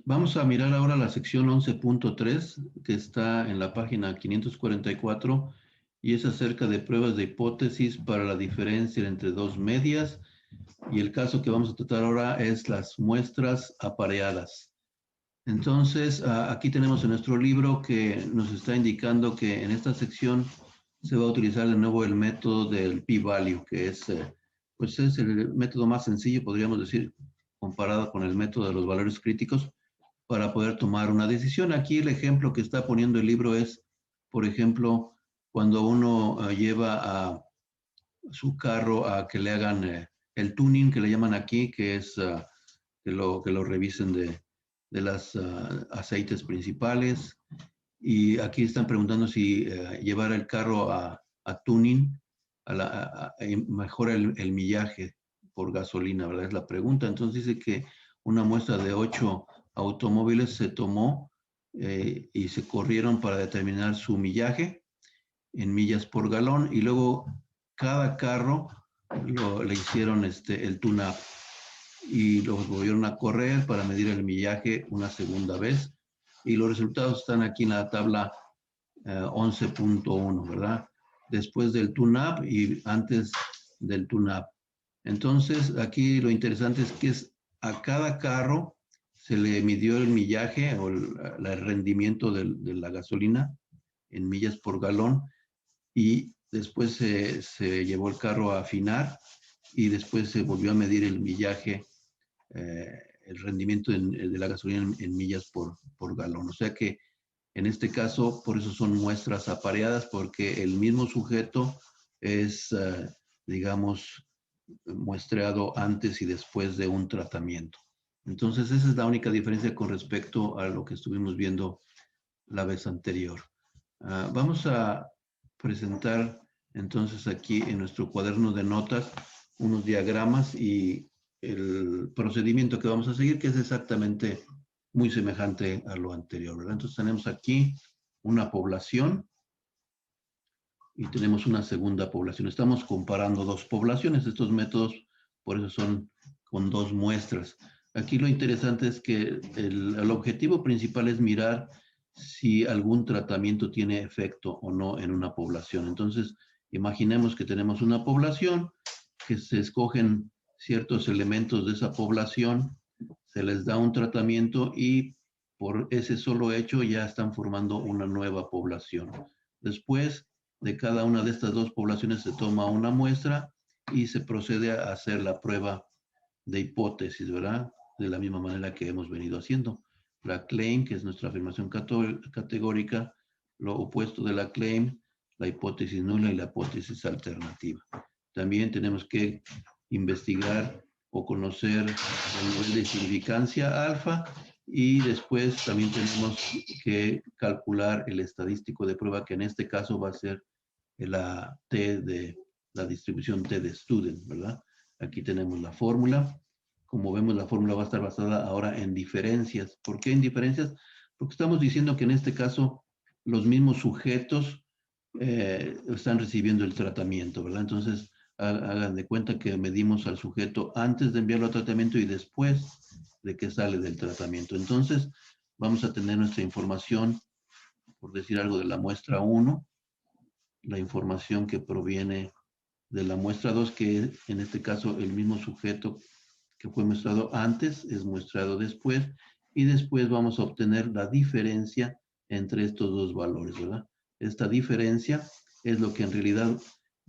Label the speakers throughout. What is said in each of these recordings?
Speaker 1: Vamos a mirar ahora la sección 11.3 que está en la página 544 y es acerca de pruebas de hipótesis para la diferencia entre dos medias, y el caso que vamos a tratar ahora es las muestras apareadas. Entonces, aquí tenemos en nuestro libro que nos está indicando que en esta sección se va a utilizar de nuevo el método del p-value, que es, pues es el método más sencillo, podríamos decir, comparado con el método de los valores críticos, para poder tomar una decisión. Aquí el ejemplo que está poniendo el libro es, por ejemplo, cuando uno lleva a su carro a que le hagan el tuning, que le llaman aquí, que es que lo revisen de las aceites principales. Y aquí están preguntando si llevar el carro a tuning mejora el millaje por gasolina, ¿verdad? Es la pregunta. Entonces dice que una muestra de 8 automóviles se tomó y se corrieron para determinar su millaje en millas por galón, y luego cada carro le hicieron el tune-up y los volvieron a correr para medir el millaje una segunda vez, y los resultados están aquí en la tabla 11.1, ¿verdad? Después del tune-up y antes del tune-up. Entonces, aquí lo interesante es que a cada carro se le midió el millaje o el rendimiento de la gasolina en millas por galón, y después se llevó el carro a afinar y después se volvió a medir el millaje, el rendimiento de la gasolina en millas por galón. O sea que en este caso, por eso son muestras apareadas, porque el mismo sujeto es, digamos, muestreado antes y después de un tratamiento. Entonces, esa es la única diferencia con respecto a lo que estuvimos viendo la vez anterior. Vamos a presentar entonces aquí en nuestro cuaderno de notas unos diagramas y el procedimiento que vamos a seguir, que es exactamente muy semejante a lo anterior, ¿verdad? Entonces tenemos aquí una población y tenemos una segunda población. Estamos comparando dos poblaciones. Estos métodos, por eso son con dos muestras. Aquí lo interesante es que el objetivo principal es mirar si algún tratamiento tiene efecto o no en una población. Entonces, imaginemos que tenemos una población, que se escogen ciertos elementos de esa población, se les da un tratamiento y por ese solo hecho ya están formando una nueva población. Después de cada una de estas dos poblaciones se toma una muestra y se procede a hacer la prueba de hipótesis, ¿verdad? De la misma manera que hemos venido haciendo. La claim, que es nuestra afirmación categórica, lo opuesto de la claim, la hipótesis nula y la hipótesis alternativa. También tenemos que investigar o conocer el nivel de significancia alfa, y después también tenemos que calcular el estadístico de prueba, que en este caso va a ser la T de la distribución T de student, ¿verdad? Aquí tenemos la fórmula. Como vemos, la fórmula va a estar basada ahora en diferencias. ¿Por qué en diferencias? Porque estamos diciendo que en este caso los mismos sujetos están recibiendo el tratamiento, ¿verdad? Entonces, hagan de cuenta que medimos al sujeto antes de enviarlo al tratamiento y después de que sale del tratamiento. Entonces, vamos a tener nuestra información, por decir algo, de la muestra 1, la información que proviene de la muestra 2, que en este caso el mismo sujeto que fue muestrado antes es muestrado después, y después vamos a obtener la diferencia entre estos dos valores, ¿verdad? Esta diferencia es lo que en realidad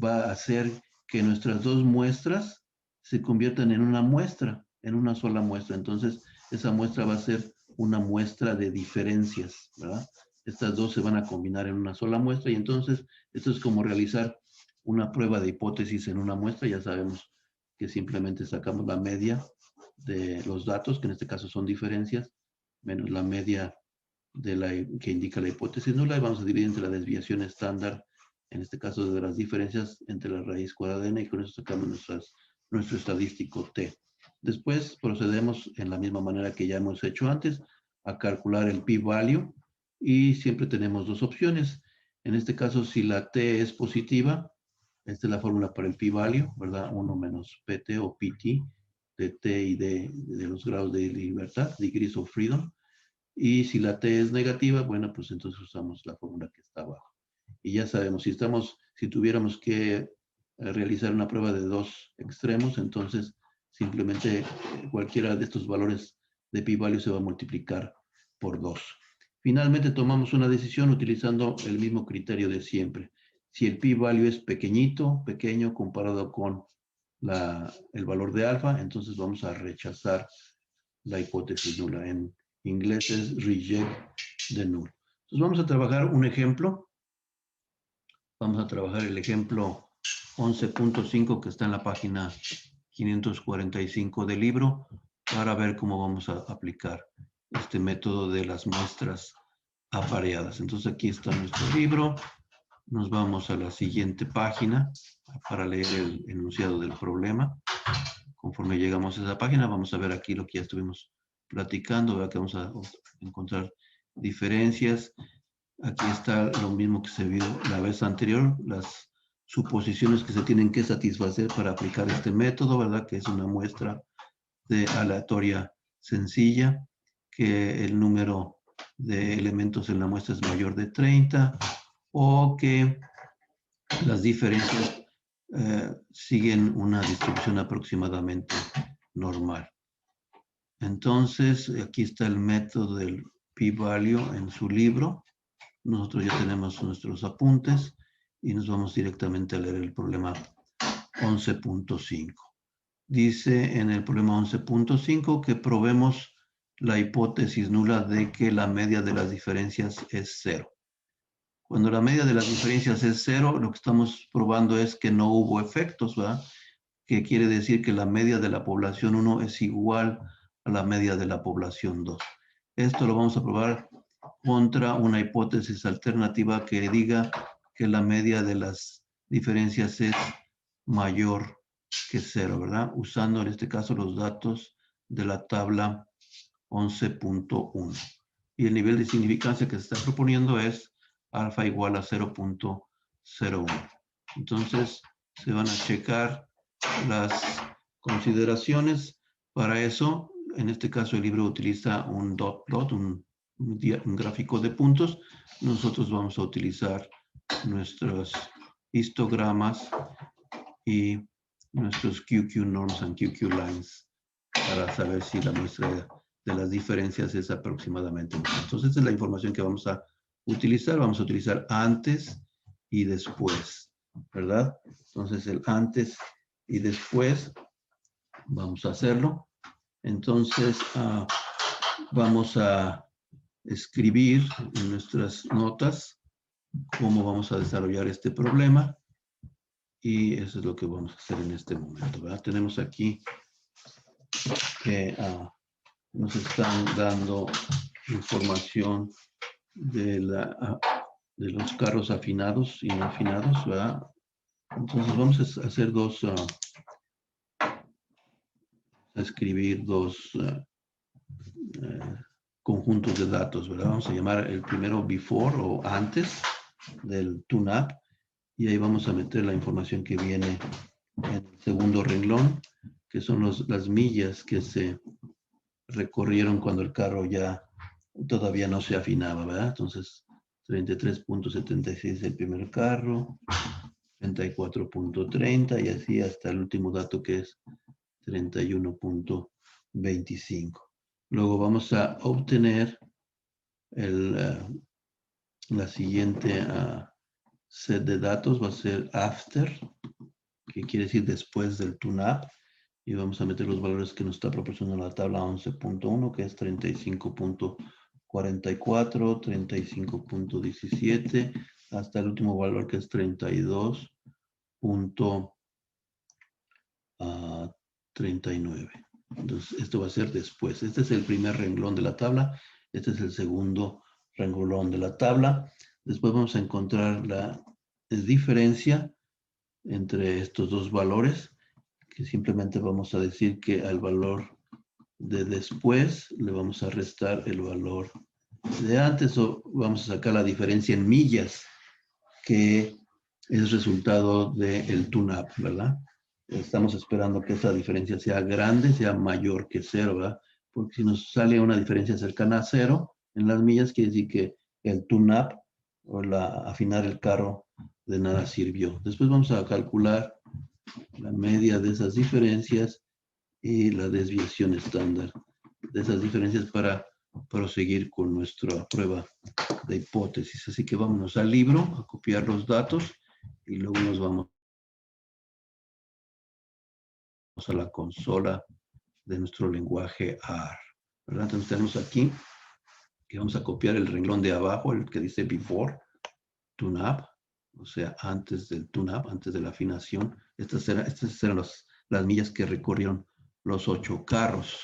Speaker 1: va a hacer que nuestras dos muestras se conviertan en una muestra, en una sola muestra. Entonces, esa muestra va a ser una muestra de diferencias, ¿verdad? Estas dos se van a combinar en una sola muestra, y entonces esto es como realizar una prueba de hipótesis en una muestra. Ya sabemos que simplemente sacamos la media de los datos, que en este caso son diferencias, menos la media que indica la hipótesis nula, y vamos a dividir entre la desviación estándar, en este caso de las diferencias, entre la raíz cuadrada de n, y con eso sacamos nuestro estadístico t. Después procedemos en la misma manera que ya hemos hecho antes a calcular el p-value, y siempre tenemos dos opciones. En este caso, si la t es positiva, esta es la fórmula para el p-value, ¿verdad? 1 menos pt o pt. de T y D de los grados de libertad, degrees of freedom. Y si la T es negativa, bueno, pues entonces usamos la fórmula que está abajo. Y ya sabemos, si tuviéramos que realizar una prueba de dos extremos, entonces simplemente cualquiera de estos valores de p-value se va a multiplicar por 2. Finalmente tomamos una decisión utilizando el mismo criterio de siempre. Si el p-value es pequeño comparado con el valor de alfa, entonces vamos a rechazar la hipótesis nula. En inglés es reject the null. Entonces vamos a trabajar un ejemplo. Vamos a trabajar el ejemplo 11.5 que está en la página 545 del libro para ver cómo vamos a aplicar este método de las muestras apareadas. Entonces aquí está nuestro libro. Nos vamos a la siguiente página para leer el enunciado del problema. Conforme llegamos a esa página, vamos a ver aquí lo que ya estuvimos platicando, ¿verdad? Que vamos a encontrar diferencias. Aquí está lo mismo que se vio la vez anterior, las suposiciones que se tienen que satisfacer para aplicar este método, ¿verdad? Que es una muestra de aleatoria sencilla, que el número de elementos en la muestra es mayor de 30, o que las diferencias siguen una distribución aproximadamente normal. Entonces, aquí está el método del p-value en su libro. Nosotros ya tenemos nuestros apuntes y nos vamos directamente a leer el problema 11.5. Dice en el problema 11.5 que probemos la hipótesis nula de que la media de las diferencias es 0. Cuando la media de las diferencias es 0, lo que estamos probando es que no hubo efectos, ¿verdad? Que quiere decir que la media de la población 1 es igual a la media de la población 2. Esto lo vamos a probar contra una hipótesis alternativa que diga que la media de las diferencias es mayor que 0, ¿verdad? Usando en este caso los datos de la tabla 11.1. Y el nivel de significancia que se está proponiendo es alfa igual a 0.01. Entonces, se van a checar las consideraciones. Para eso, en este caso, el libro utiliza un dot plot, un gráfico de puntos. Nosotros vamos a utilizar nuestros histogramas y nuestros QQ norms and QQ lines para saber si la muestra de las diferencias es aproximadamente. Entonces, esta es la información que vamos a utilizar. Vamos a utilizar antes y después, ¿verdad? Entonces, el antes y después, vamos a hacerlo. Entonces, vamos a escribir en nuestras notas cómo vamos a desarrollar este problema. Y eso es lo que vamos a hacer en este momento, ¿verdad? Tenemos aquí que nos están dando información de los carros afinados y no afinados, ¿verdad? Entonces vamos a hacer a escribir dos conjuntos de datos, ¿verdad? Vamos a llamar el primero before o antes del tune-up y ahí vamos a meter la información que viene en el segundo renglón, que son las millas que se recorrieron cuando el carro ya todavía no se afinaba, ¿verdad? Entonces, 33.76 el primer carro, 34.30 y así hasta el último dato que es 31.25. Luego vamos a obtener la siguiente set de datos, va a ser after, que quiere decir después del tune-up, y vamos a meter los valores que nos está proporcionando la tabla 11.1, que es 35.44, 35.17, hasta el último valor que es 32.39. Entonces, esto va a ser después. Este es el primer renglón de la tabla. Este es el segundo renglón de la tabla. Después vamos a encontrar la diferencia entre estos dos valores, que simplemente vamos a decir que al valor de después le vamos a restar el valor de antes, o vamos a sacar la diferencia en millas, que es resultado del tune-up, ¿verdad? estamos esperando que esa diferencia sea grande, sea mayor que 0, ¿verdad? Porque si nos sale una diferencia cercana a 0 en las millas, quiere decir que el tune-up o afinar el carro de nada sirvió. Después vamos a calcular la media de esas diferencias y la desviación estándar de esas diferencias para proseguir con nuestra prueba de hipótesis. Así que vámonos al libro a copiar los datos y luego nos vamos a la consola de nuestro lenguaje R. ¿Verdad? Entonces tenemos aquí que vamos a copiar el renglón de abajo, el que dice before tune-up, o sea, antes del tune-up, antes de la afinación. Estas eran las millas que recorrieron los 8 carros.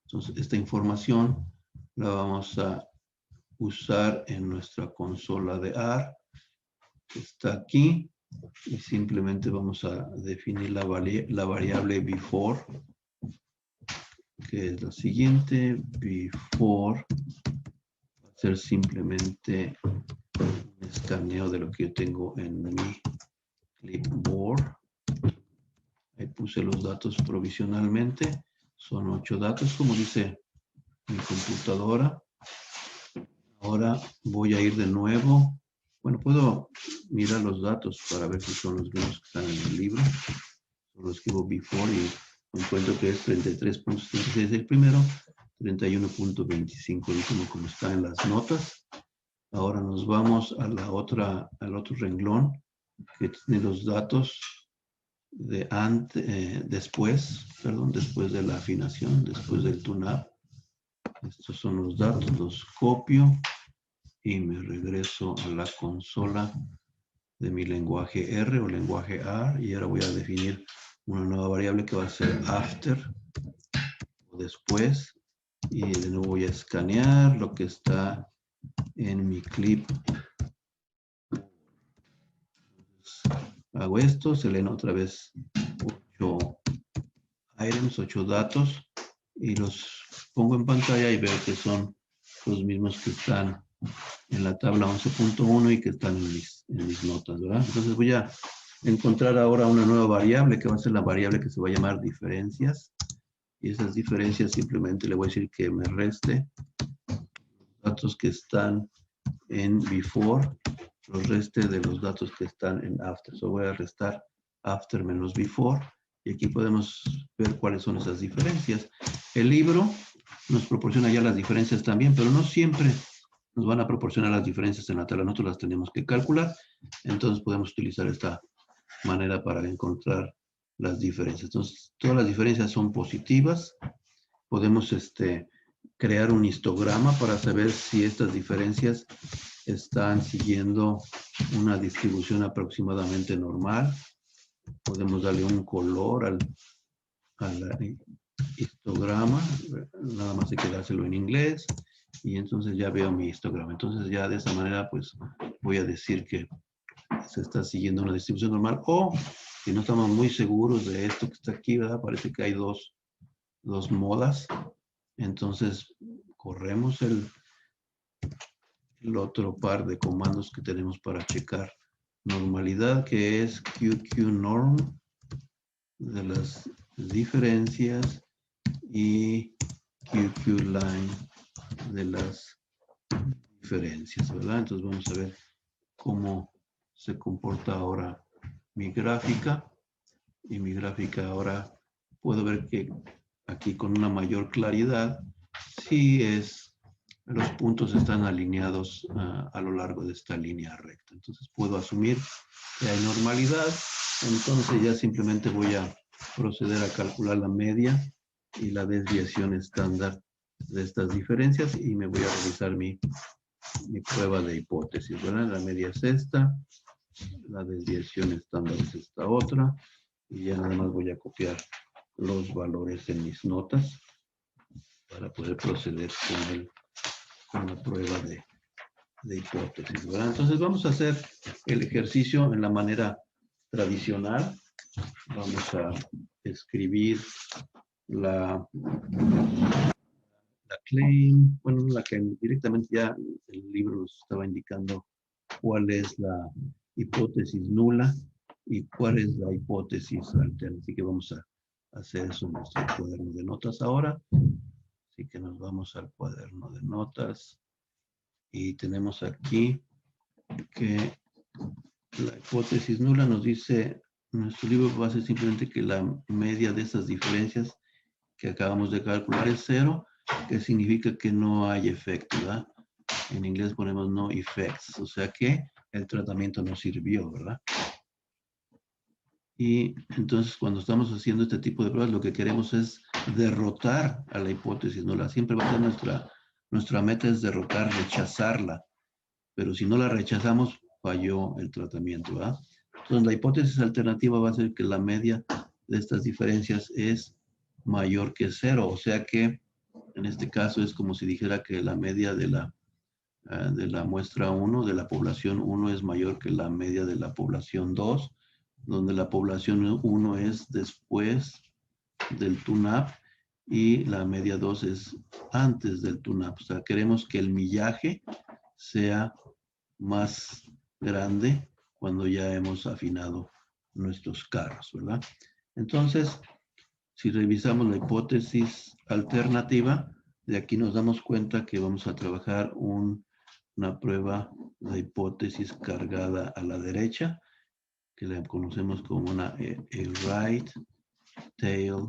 Speaker 1: Entonces, esta información la vamos a usar en nuestra consola de R, que está aquí, y simplemente vamos a definir la variable before, que es la siguiente. Before va a ser simplemente un escaneo de lo que yo tengo en mi clipboard. Ahí puse los datos provisionalmente. Son 8 datos, como dice mi computadora. Ahora voy a ir de nuevo. Bueno, puedo mirar los datos para ver si son los mismos que están en el libro. Solo escribo before y encuentro que es 33.36 el primero, 31.25 el último, como está en las notas. Ahora nos vamos a al otro renglón que tiene los datos después de la afinación, después del tune-up. Estos son los datos, los copio y me regreso a la consola de mi lenguaje R o lenguaje R, y ahora voy a definir una nueva variable que va a ser after o después, y de nuevo voy a escanear lo que está en mi clip. Hago esto, se leen otra vez 8 items, 8 datos, y los pongo en pantalla y veo que son los mismos que están en la tabla 11.1 y que están en mis notas, ¿verdad? Entonces voy a encontrar ahora una nueva variable que va a ser la variable que se va a llamar diferencias, y esas diferencias simplemente le voy a decir que me reste los datos que están en before, los reste de los datos que están en after. So voy a restar after menos before, y aquí podemos ver cuáles son esas diferencias. El libro nos proporciona ya las diferencias también, pero no siempre nos van a proporcionar las diferencias en la tabla. Nosotros las tenemos que calcular, entonces podemos utilizar esta manera para encontrar las diferencias. Entonces, todas las diferencias son positivas. Podemos crear un histograma para saber si estas diferencias están siguiendo una distribución aproximadamente normal. Podemos darle un color al histograma, nada más hay que dárselo en inglés, y entonces ya veo mi histograma. Entonces ya de esa manera pues voy a decir que se está siguiendo una distribución normal, o si no estamos muy seguros de esto que está aquí, ¿verdad? Parece que hay dos modas. Entonces corremos el otro par de comandos que tenemos para checar normalidad, que es QQNorm de las diferencias y QQLine de las diferencias, ¿verdad? Entonces vamos a ver cómo se comporta ahora mi gráfica, y mi gráfica ahora puedo ver que aquí con una mayor claridad sí los puntos están alineados a lo largo de esta línea recta. Entonces puedo asumir que hay normalidad. Entonces ya simplemente voy a proceder a calcular la media y la desviación estándar de estas diferencias, y me voy a realizar mi prueba de hipótesis, ¿verdad? La media es esta, la desviación estándar es esta otra, y ya nada más voy a copiar los valores en mis notas para poder proceder con la prueba de hipótesis, ¿verdad? Entonces vamos a hacer el ejercicio en la manera tradicional. Vamos a escribir la claim, bueno, la claim directamente, ya el libro nos estaba indicando cuál es la hipótesis nula. y cuál es la hipótesis alterna. Así que vamos a hacer eso en nuestro cuaderno de notas ahora. Así que nos vamos al cuaderno de notas y tenemos aquí que la hipótesis nula nos dice, nuestro libro va a ser simplemente que la media de esas diferencias que acabamos de calcular es 0, que significa que no hay efecto, ¿verdad? En inglés ponemos no effects, o sea que el tratamiento no sirvió, ¿verdad? Y entonces cuando estamos haciendo este tipo de pruebas, lo que queremos es derrotar a la hipótesis nula. Siempre va a ser nuestra meta es derrotar, rechazarla. Pero si no la rechazamos, falló el tratamiento, ¿verdad? Entonces la hipótesis alternativa va a ser que la media de estas diferencias es mayor que 0. O sea que en este caso es como si dijera que la media de la muestra 1, de la población 1, es mayor que la media de la población 2, donde la población 1 es después del TUNAP y la media 2 es antes del TUNAP. O sea, queremos que el millaje sea más grande cuando ya hemos afinado nuestros carros, ¿verdad? Entonces, si revisamos la hipótesis alternativa, de aquí nos damos cuenta que vamos a trabajar una prueba de hipótesis cargada a la derecha, que la conocemos como una right tail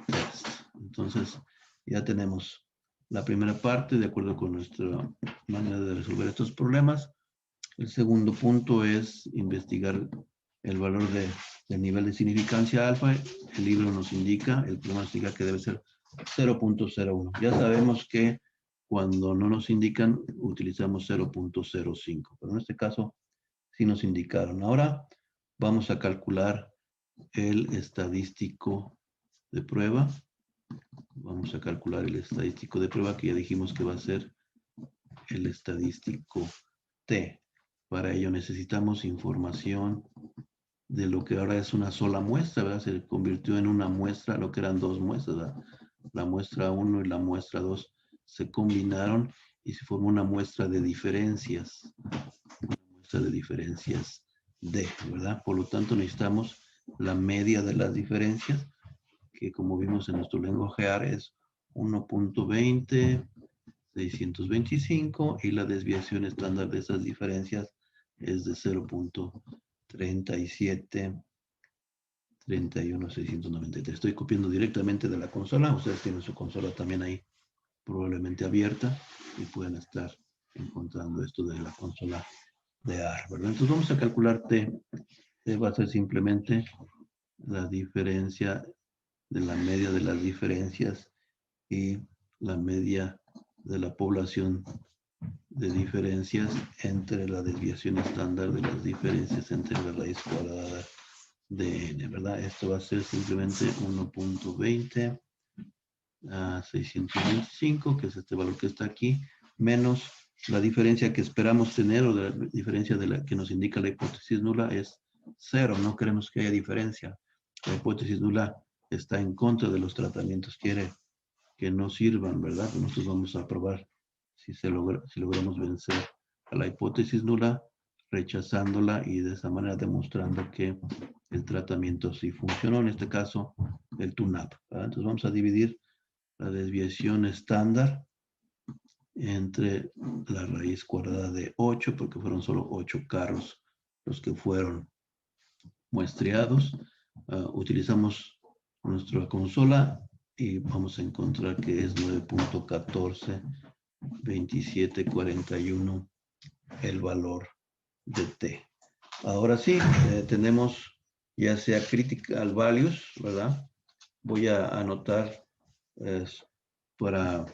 Speaker 1: test. Entonces, ya tenemos la primera parte de acuerdo con nuestra manera de resolver estos problemas. El segundo punto es investigar el valor del nivel de significancia alfa. El libro nos indica, el problema nos indica que debe ser 0.01. Ya sabemos que cuando no nos indican, utilizamos 0.05, pero en este caso sí nos indicaron. Ahora vamos a calcular el estadístico de prueba. Vamos a calcular el estadístico de prueba que ya dijimos que va a ser el estadístico T. Para ello necesitamos información de lo que ahora es una sola muestra, ¿verdad? Se convirtió en una muestra, lo que eran dos muestras, ¿verdad? La muestra 1 y la muestra 2 se combinaron y se formó una muestra de diferencias. Una muestra de diferencias D, ¿verdad? Por lo tanto necesitamos la media de las diferencias, que como vimos en nuestro lenguaje AR es 1.20, 625 y la desviación estándar de esas diferencias es de 0.37, 31, 693. Estoy copiando directamente de la consola. Ustedes tienen su consola también ahí probablemente abierta y pueden estar encontrando esto de la consola de AR, ¿verdad? Entonces vamos a calcular T. T va a ser simplemente la diferencia de la media de las diferencias y la media de la población de diferencias entre la desviación estándar de las diferencias entre la raíz cuadrada de n, ¿verdad? Esto va a ser simplemente 1.20 a 625, que es este valor que está aquí, menos la diferencia que esperamos tener, o la diferencia de la que nos indica la hipótesis nula es 0. No queremos que haya diferencia. La hipótesis nula está en contra de los tratamientos, quiere que no sirvan, ¿verdad? Nosotros vamos a probar si logramos vencer a la hipótesis nula, rechazándola y de esa manera demostrando que el tratamiento sí funcionó, en este caso el TUNAP, ¿verdad? Entonces vamos a dividir la desviación estándar entre la raíz cuadrada de 8, porque fueron solo 8 carros los que fueron muestreados. Utilizamos nuestra consola y vamos a encontrar que es 9.14, 2741 el valor de T. Ahora sí, tenemos ya sea critical values, ¿verdad? Voy a anotar para,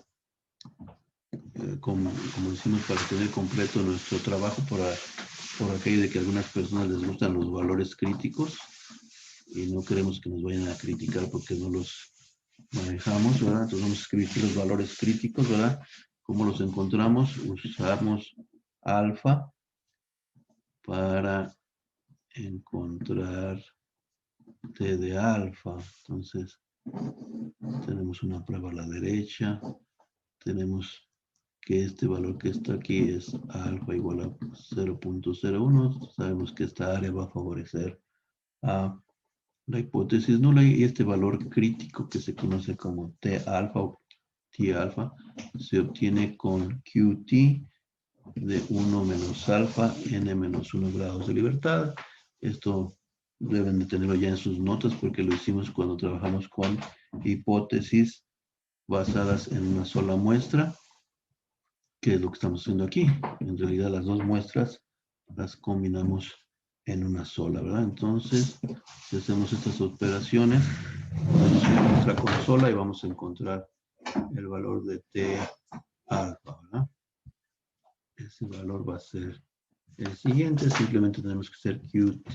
Speaker 1: como decimos, para tener completo nuestro trabajo, por aquello de que a algunas personas les gustan los valores críticos y no queremos que nos vayan a criticar porque no los manejamos, ¿verdad? Entonces vamos a escribir aquí los valores críticos, ¿verdad? ¿Cómo los encontramos? Usamos alfa para encontrar T de alfa. Entonces, tenemos una prueba a la derecha, tenemos que este valor que está aquí es alfa igual a 0.01. Sabemos que esta área va a favorecer a la hipótesis nula y este valor crítico que se conoce como T alfa o T alfa se obtiene con QT de 1 menos alfa n menos 1 grados de libertad. Esto deben de tenerlo ya en sus notas porque lo hicimos cuando trabajamos con hipótesis basadas en una sola muestra, que es lo que estamos haciendo aquí. En realidad las dos muestras las combinamos en una sola, ¿verdad? Entonces, si hacemos estas operaciones, vamos a nuestra consola y vamos a encontrar el valor de T alfa, ¿verdad? Ese valor va a ser el siguiente. Simplemente tenemos que hacer QT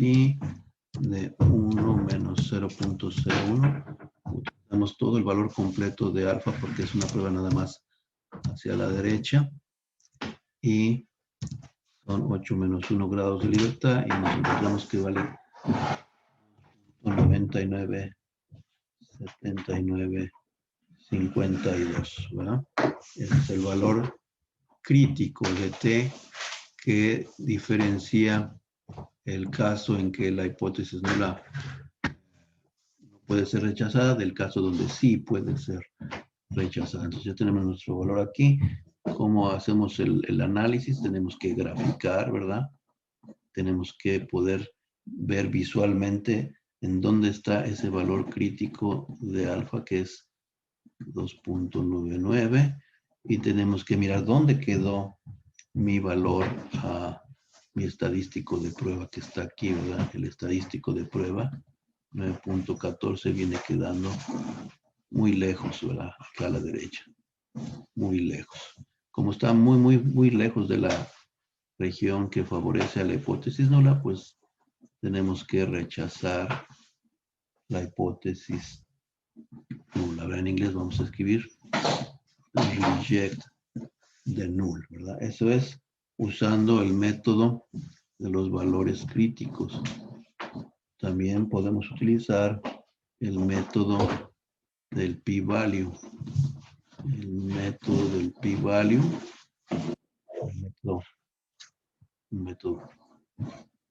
Speaker 1: de 1 menos 0.01. Utilizamos todo el valor completo de alfa porque es una prueba nada más hacia la derecha. Y son 8 menos 1 grados de libertad y nos encontramos que vale 99, 79, 52, ¿verdad? Ese es el valor crítico de T que diferencia el caso en que la hipótesis nula no puede ser rechazada del caso donde sí puede ser rechazada. Entonces ya tenemos nuestro valor aquí. ¿Cómo hacemos el análisis? Tenemos que graficar, ¿verdad? Tenemos que poder ver visualmente en dónde está ese valor crítico de alfa, que es 2.99, y tenemos que mirar dónde quedó mi valor, mi estadístico de prueba que está aquí, ¿verdad? El estadístico de prueba, 9.14, viene quedando muy lejos, ¿verdad? Acá a la derecha, muy lejos. Como está muy lejos de la región que favorece a la hipótesis nula, pues tenemos que rechazar la hipótesis nula. Ahora en inglés vamos a escribir reject the null, ¿verdad? Eso es usando el método de los valores críticos. También podemos utilizar el método del p-value. El método del p-value, un método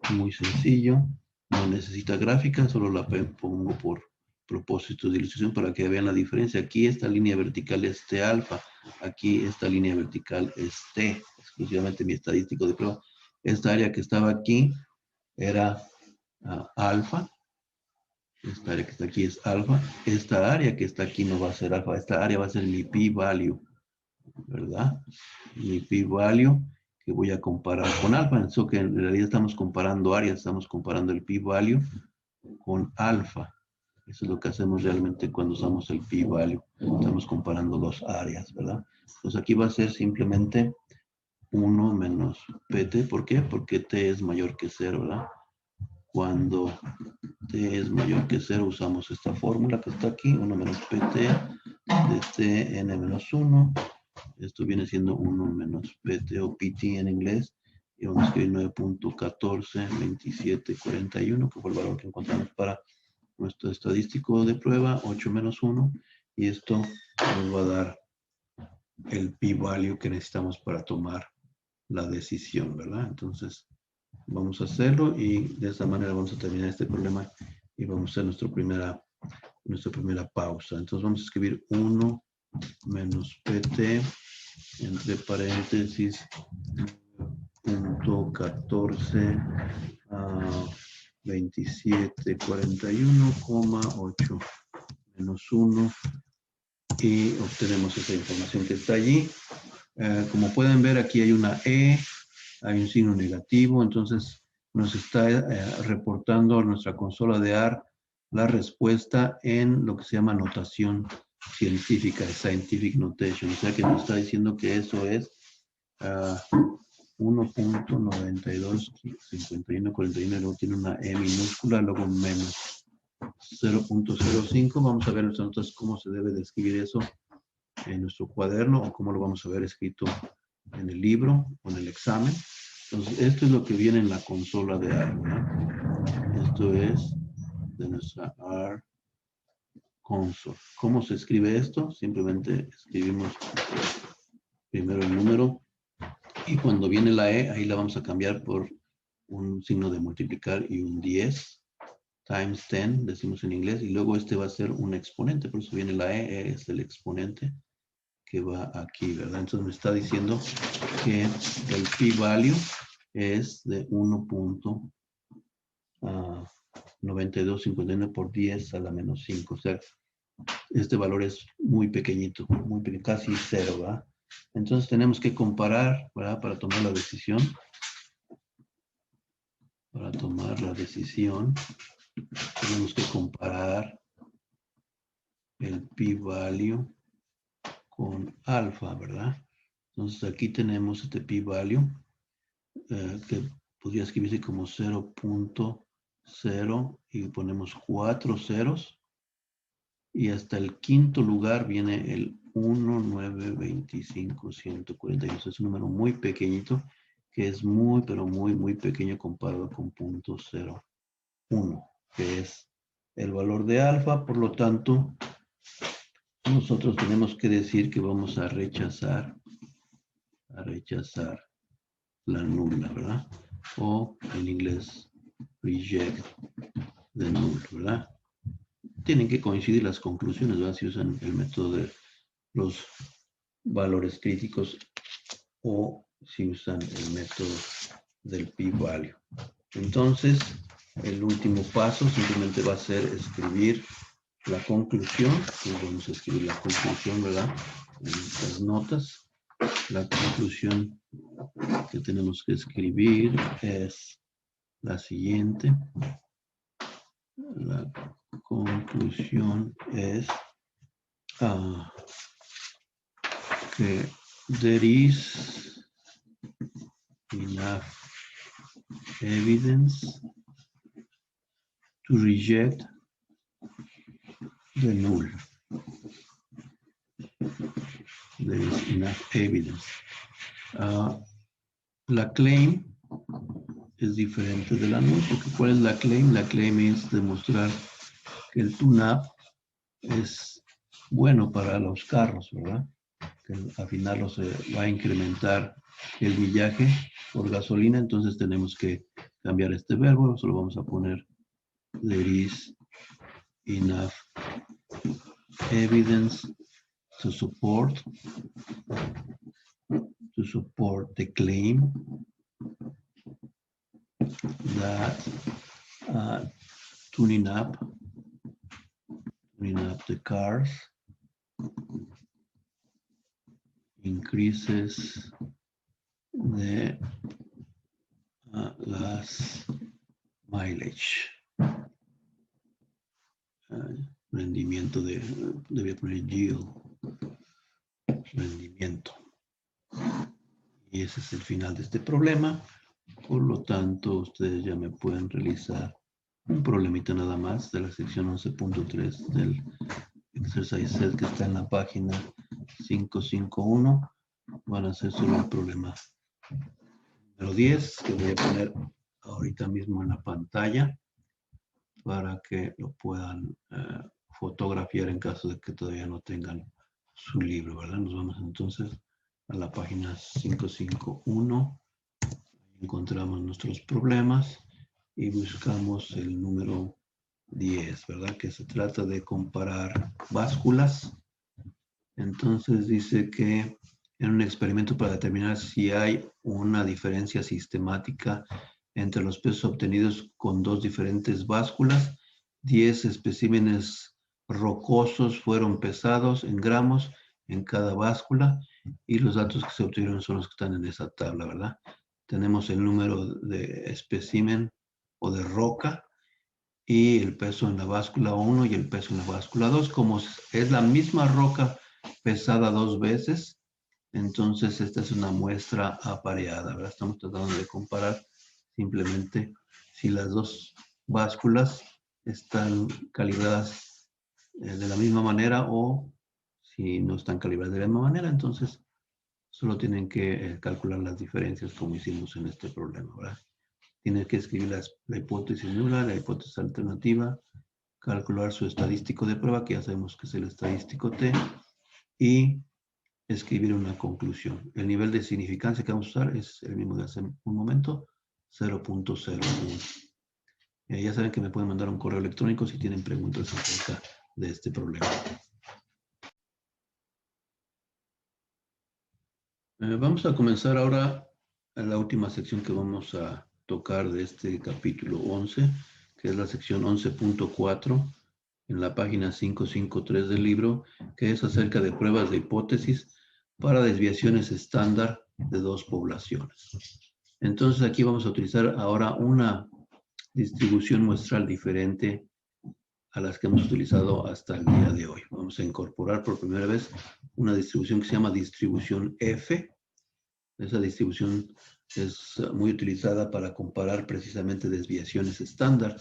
Speaker 1: muy sencillo, no necesita gráfica, solo la pongo por propósito de ilustración para que vean la diferencia. Aquí esta línea vertical es T alfa, aquí esta línea vertical es T, exclusivamente mi estadístico de prueba. Esta área que estaba aquí era alfa, esta área que está aquí es alfa, esta área que está aquí no va a ser alfa, esta área va a ser mi p-value, ¿verdad? Mi p-value que voy a comparar con alfa. Eso que en realidad estamos comparando áreas, estamos comparando el p-value con alfa. Eso es lo que hacemos realmente cuando usamos el p-value. Estamos comparando dos áreas, ¿verdad? Entonces aquí va a ser simplemente 1 menos pt. ¿Por qué? Porque t es mayor que 0, ¿verdad? Cuando t es mayor que 0 usamos esta fórmula que está aquí, 1 menos pt de t n menos 1. Esto viene siendo 1 menos pt o pt en inglés. Y vamos a escribir 9.142741, que fue el valor que encontramos para nuestro estadístico de prueba, 8 menos 1. Y esto nos va a dar el p-value que necesitamos para tomar la decisión, ¿verdad? Entonces, vamos a hacerlo y de esa manera vamos a terminar este problema y vamos a hacer nuestra primera pausa. Entonces, vamos a escribir 1 menos pt entre paréntesis punto 14 a 2741,8 menos 1 y obtenemos esa información que está allí. Como pueden ver, aquí hay una E, hay un signo negativo, entonces nos está reportando nuestra consola de R la respuesta en lo que se llama notación científica, scientific notation, o sea que nos está diciendo que eso es 1.925141, luego tiene una E minúscula, luego menos 0.05. Vamos a ver entonces cómo se debe de escribir eso en nuestro cuaderno o cómo lo vamos a ver escrito en el libro o en el examen. Entonces, esto es lo que viene en la consola de R, ¿no? Esto es de nuestra R console. ¿Cómo se escribe esto? Simplemente escribimos primero el número, y cuando viene la E, ahí la vamos a cambiar por un signo de multiplicar y un 10, times 10, decimos en inglés, y luego este va a ser un exponente, por eso viene la E es el exponente que va aquí, ¿verdad? Entonces me está diciendo que el p-value es de 1.9259 por 10 a la menos 5, o sea, este valor es muy pequeñito, casi cero, ¿verdad? Entonces tenemos que comparar, ¿verdad? Para tomar la decisión. Para tomar la decisión, tenemos que comparar el p-value con alfa, ¿verdad? Entonces aquí tenemos este p-value que podría escribirse como 0.0 y ponemos 4 ceros. Y hasta el quinto lugar viene el 1.925.142. Es un número muy pequeñito, que es muy, pero muy, muy pequeño comparado con 0.01, que es el valor de alfa. Por lo tanto, nosotros tenemos que decir que vamos a rechazar la nula, ¿verdad? O en inglés, reject the null, ¿verdad? Tienen que coincidir las conclusiones, ¿verdad? Si usan el método de los valores críticos o si usan el método del p-value. Entonces, el último paso simplemente va a ser escribir la conclusión. Y vamos a escribir la conclusión, ¿verdad? En las notas. La conclusión que tenemos que escribir es la siguiente. La conclusión es que there is enough evidence to reject the null. There is enough evidence. La claim es diferente de la null, porque ¿cuál es la claim? La claim es demostrar que el tune-up es bueno para los carros, ¿verdad? Que al final se va a incrementar el millaje por gasolina, entonces tenemos que cambiar este verbo, solo vamos a poner there is enough evidence to support the claim that tuning up the cars increases the gas mileage. Rendimiento debe poner yield, rendimiento. Y ese es el final de este problema. Por lo tanto, ustedes ya me pueden realizar un problemita nada más de la sección 11.3 del exercise set que está en la página 551. Van a ser solo el problema número 10, que voy a poner ahorita mismo en la pantalla para que lo puedan fotografiar en caso de que todavía no tengan su libro, ¿verdad? Nos vamos entonces a la página 551. Encontramos nuestros problemas y buscamos el número 10, ¿verdad? Que se trata de comparar básculas. Entonces dice que en un experimento para determinar si hay una diferencia sistemática entre los pesos obtenidos con dos diferentes básculas, 10 especímenes rocosos fueron pesados en gramos en cada báscula y los datos que se obtuvieron son los que están en esa tabla, ¿verdad? Tenemos el número de espécimen o de roca y el peso en la báscula 1 y el peso en la báscula 2. Como es la misma roca pesada dos veces, entonces esta es una muestra apareada, ¿verdad? Estamos tratando de comparar simplemente si las dos básculas están calibradas de la misma manera o si no están calibradas de la misma manera, entonces solo tienen que calcular las diferencias como hicimos en este problema, ¿verdad? Tienen que escribir la hipótesis nula, la hipótesis alternativa, calcular su estadístico de prueba, que ya sabemos que es el estadístico T, y escribir una conclusión. El nivel de significancia que vamos a usar es el mismo de hace un momento, 0.01. Ya saben que me pueden mandar un correo electrónico si tienen preguntas acerca de este problema. Vamos a comenzar ahora en la última sección que vamos a tocar de este capítulo 11, que es la sección 11.4, en la página 553 del libro, que es acerca de pruebas de hipótesis para desviaciones estándar de dos poblaciones. Entonces aquí vamos a utilizar ahora una distribución muestral diferente a las que hemos utilizado hasta el día de hoy. Vamos a incorporar por primera vez una distribución que se llama distribución F. Esa distribución es muy utilizada para comparar precisamente desviaciones estándar.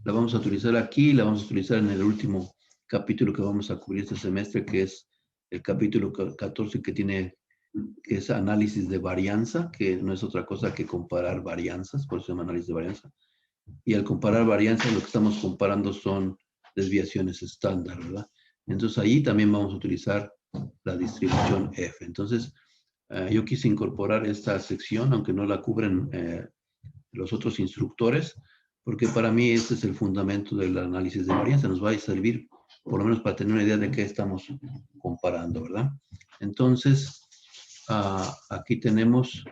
Speaker 1: La vamos a utilizar aquí, la vamos a utilizar en el último capítulo que vamos a cubrir este semestre, que es el capítulo 14, que es análisis de varianza, que no es otra cosa que comparar varianzas, por eso se llama análisis de varianza. Y al comparar varianzas, lo que estamos comparando son desviaciones estándar, ¿verdad? Entonces, ahí también vamos a utilizar la distribución F. Entonces, yo quise incorporar esta sección, aunque no la cubren los otros instructores, porque para mí este es el fundamento del análisis de varianza. Nos va a servir, por lo menos, para tener una idea de qué estamos comparando, ¿verdad? Entonces, aquí tenemos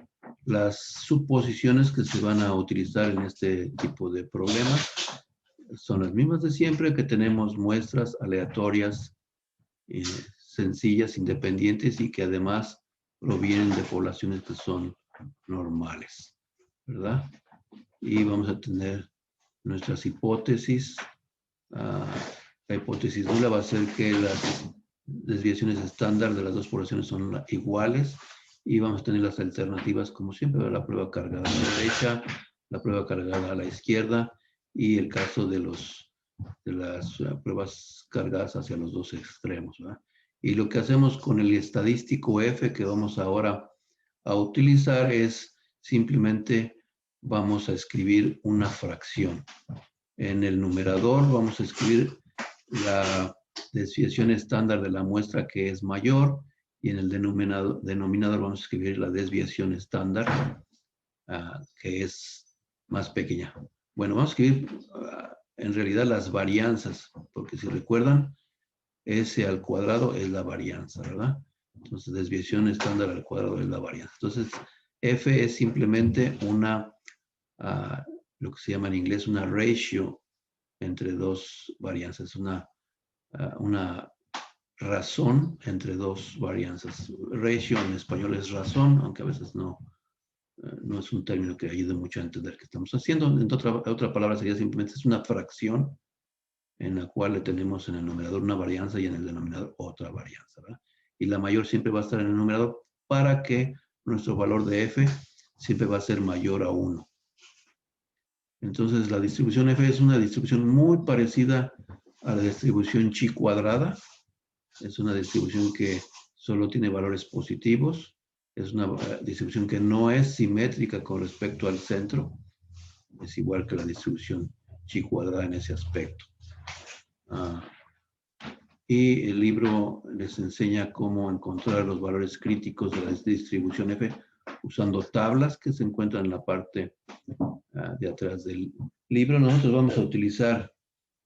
Speaker 1: las suposiciones que se van a utilizar en este tipo de problemas. Son las mismas de siempre, que tenemos muestras aleatorias, sencillas, independientes y que además provienen de poblaciones que son normales, ¿verdad? Y vamos a tener nuestras hipótesis. La hipótesis nula va a ser que las desviaciones estándar de las dos poblaciones son iguales y vamos a tener las alternativas como siempre, la prueba cargada a la derecha, la prueba cargada a la izquierda y el caso de las pruebas cargadas hacia los dos extremos, ¿verdad? Y lo que hacemos con el estadístico F que vamos ahora a utilizar es simplemente vamos a escribir una fracción. En el numerador vamos a escribir la desviación estándar de la muestra que es mayor y en el denominador vamos a escribir la desviación estándar que es más pequeña. Bueno, vamos a escribir en realidad las varianzas, porque si recuerdan, S al cuadrado es la varianza, ¿verdad? Entonces, desviación estándar al cuadrado es la varianza. Entonces, F es simplemente lo que se llama en inglés una ratio entre dos varianzas, una razón entre dos varianzas. Ratio en español es razón, aunque a veces no es un término que ayude mucho a entender qué estamos haciendo. En otra palabra sería simplemente es una fracción en la cual le tenemos en el numerador una varianza y en el denominador otra varianza, ¿verdad? Y la mayor siempre va a estar en el numerador para que nuestro valor de F siempre va a ser mayor a 1. Entonces, la distribución F es una distribución muy parecida a la distribución chi cuadrada. Es una distribución que solo tiene valores positivos. Es una distribución que no es simétrica con respecto al centro. Es igual que la distribución chi cuadrada en ese aspecto. Y el libro les enseña cómo encontrar los valores críticos de la distribución F usando tablas que se encuentran en la parte de atrás del libro. Nosotros vamos a utilizar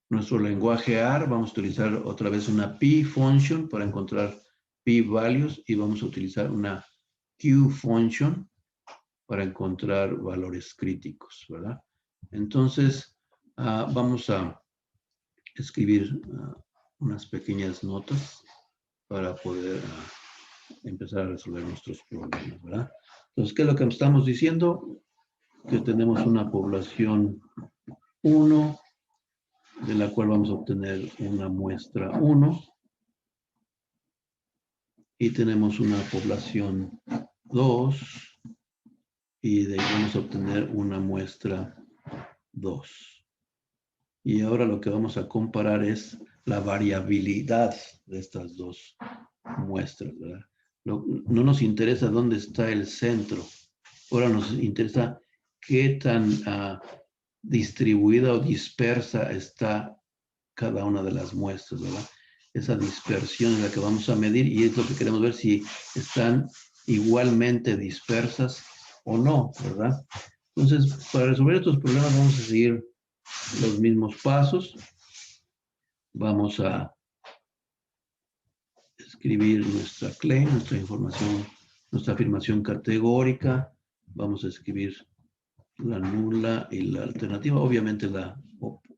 Speaker 1: nuestro lenguaje R, vamos a utilizar otra vez una p-function para encontrar p-values y vamos a utilizar una q-function para encontrar valores críticos, ¿verdad? Entonces, vamos a escribir unas pequeñas notas para poder empezar a resolver nuestros problemas, ¿verdad? Entonces, ¿qué es lo que estamos diciendo? Que tenemos una población 1, de la cual vamos a obtener una muestra 1, y tenemos una población 2, y de ahí vamos a obtener una muestra 2. Y ahora lo que vamos a comparar es la variabilidad de estas dos muestras, ¿verdad? No nos interesa dónde está el centro, ahora nos interesa qué tan distribuida o dispersa está cada una de las muestras, ¿verdad? esa dispersión es la que vamos a medir y es lo que queremos ver si están igualmente dispersas o no, ¿verdad? Entonces, para resolver estos problemas vamos a seguir los mismos pasos. Vamos a escribir nuestra claim, nuestra información, nuestra afirmación categórica. Vamos a escribir la nula y la alternativa, obviamente la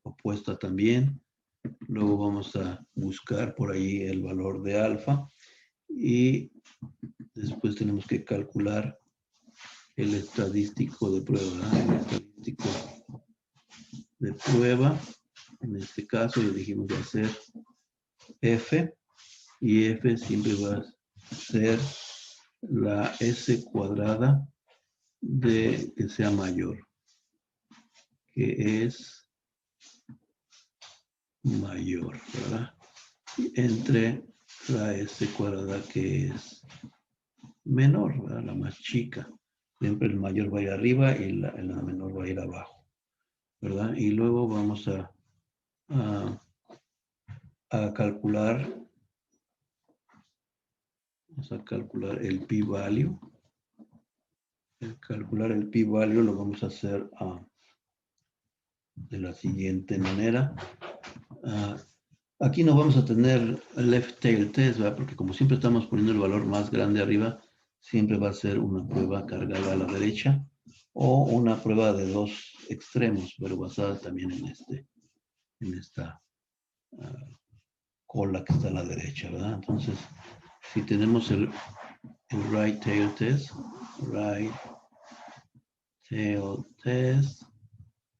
Speaker 1: opuesta también. Luego vamos a buscar por ahí el valor de alfa y después tenemos que calcular el estadístico de prueba, ¿verdad? El estadístico de prueba, en este caso le dijimos va a ser F, y F siempre va a ser la S cuadrada de que sea mayor, que es mayor, ¿verdad? Entre la S cuadrada que es menor, ¿verdad? La más chica. Siempre el mayor va a ir arriba y la menor va a ir abajo, ¿verdad? Y luego vamos a calcular, el p-value. El calcular el p-value lo vamos a hacer de la siguiente manera. Aquí no vamos a tener left tail test, ¿verdad? Porque como siempre estamos poniendo el valor más grande arriba, siempre va a ser una prueba cargada a la derecha o una prueba de dos extremos, pero basada también en esta cola que está a la derecha, ¿verdad? Entonces, si tenemos el right tail test,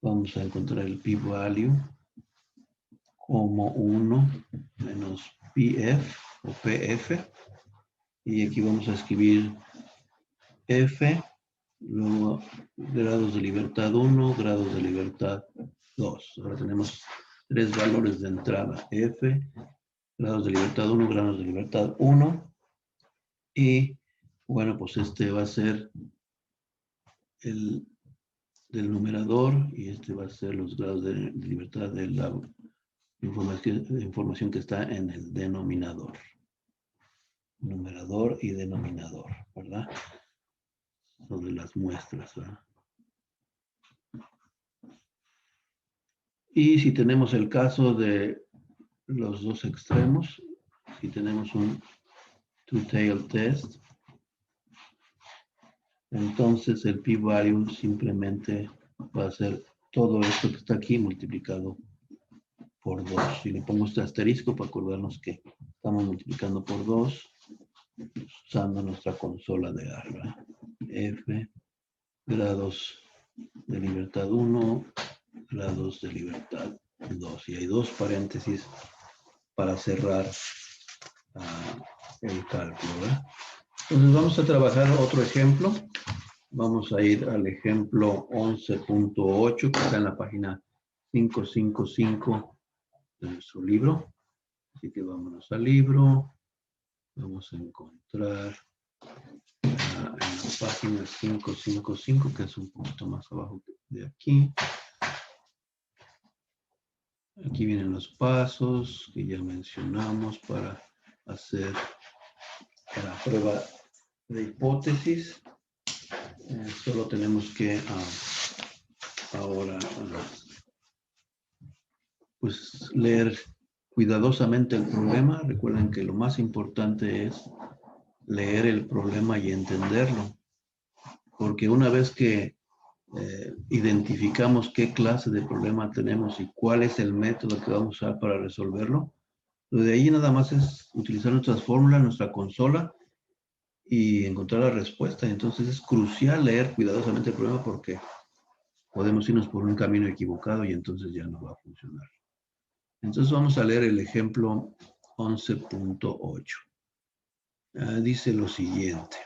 Speaker 1: vamos a encontrar el p-value como 1 menos pf o pf, y aquí vamos a escribir f, luego grados de libertad 1, grados de libertad 2. Ahora tenemos tres valores de entrada, f, grados de libertad 1, grados de libertad 1, y bueno, pues este va a ser el del numerador y este va a ser los grados de libertad de la información que está en el denominador. Numerador y denominador, ¿verdad? Sobre las muestras, ¿verdad? Y si tenemos el caso de los dos extremos, si tenemos un two-tailed test, entonces el p-value simplemente va a ser todo esto que está aquí multiplicado por 2. Si le pongo este asterisco para acordarnos que estamos multiplicando por 2 usando nuestra consola de R, ¿verdad? F, grados de libertad 1, grados de libertad 2. Y hay dos paréntesis para cerrar el cálculo, ¿verdad? Entonces vamos a trabajar otro ejemplo. Vamos a ir al ejemplo 11.8 que está en la página 555 de nuestro libro. Así que vámonos al libro. Vamos a encontrar en la página 555, que es un poquito más abajo de aquí. Aquí vienen los pasos que ya mencionamos para hacer la prueba de hipótesis. Solo tenemos que ahora pues leer cuidadosamente el problema. Recuerden que lo más importante es leer el problema y entenderlo, porque una vez que identificamos qué clase de problema tenemos y cuál es el método que vamos a usar para resolverlo, pues de ahí nada más es utilizar nuestras fórmulas, nuestra consola y encontrar la respuesta. Entonces es crucial leer cuidadosamente el problema porque podemos irnos por un camino equivocado y entonces ya no va a funcionar. Entonces vamos a leer el ejemplo 11.8. Dice lo siguiente.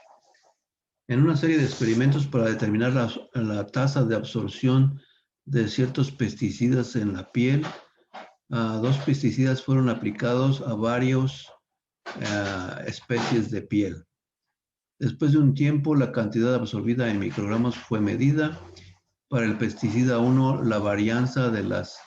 Speaker 1: En una serie de experimentos para determinar la tasa de absorción de ciertos pesticidas en la piel, dos pesticidas fueron aplicados a varias especies de piel. Después de un tiempo, la cantidad absorbida en microgramos fue medida. Para el pesticida 1, la varianza de las